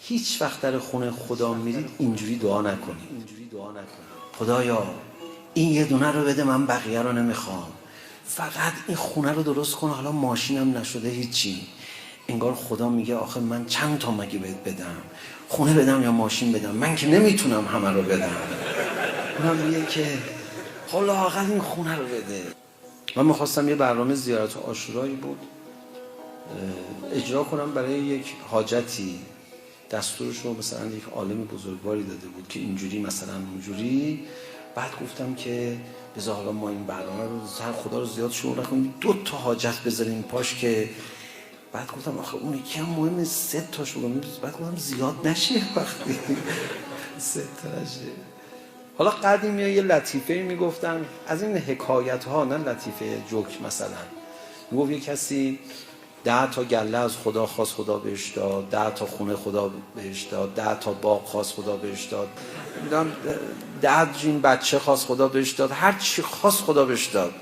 هیچ وقت در خونه خدا میرید اینجوری دعا نکنید. خدایا این یه دونه رو بده، من بقیه رو نمیخوام، فقط این خونه رو درست کن، حالا ماشینم نشده هیچی. انگار خدا میگه آخه من چند تا مگه بهت بدم، خونه بدم یا ماشین بدم، من که نمیتونم همه رو بدم. اونم میگه که حالا لااقل این خونه رو بده. من میخواستم یه برنامه زیارت و عاشورایی بود اجرا کنم برای یک حاجتی. دستورش رو مثلا یک عالم بزرگواری داده بود که اینجوری مثلا اونجوری. بعد گفتم که بذار حالا ما این برنامه رو خدا رو زیاد شروع نکنیم، 2 تا حاجت بذاریم پاش که. بعد گفتم آخه اون یکی هم مهمه 3 تا شروع. بعد گفتم زیاد نشه وقتی 3 تا نشه. حالا قدیمی یه لطیفه میگفتن از این حکایت ها، نه لطیفه جوک. مثلا میگفت یه کسی 10 تا گله از خدا خواست، خدا بهش داد. 10 تا خونه خدا بهش داد. 10 تا باغ خواست، خدا بهش داد. 10 جین بچه خواست، خدا بهش داد. هر چی خواست خدا بهش داد.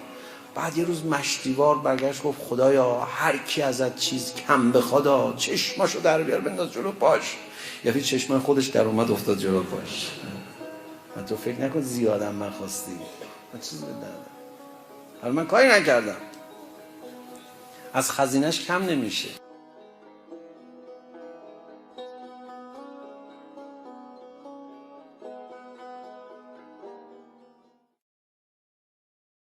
بعد یه روز مشتیوار برگشت گفت خدایا هر کی ازت چیز کم بخواد چشماشو در بیار بنداز جلو پاش. یعنی چشم خودش در اومد افتاد جلو پاش. من تو فکر نکن زیادم من خواستی، من چیزی به دادم، حالا من کاری نکردم، از خزینش کم نمیشه.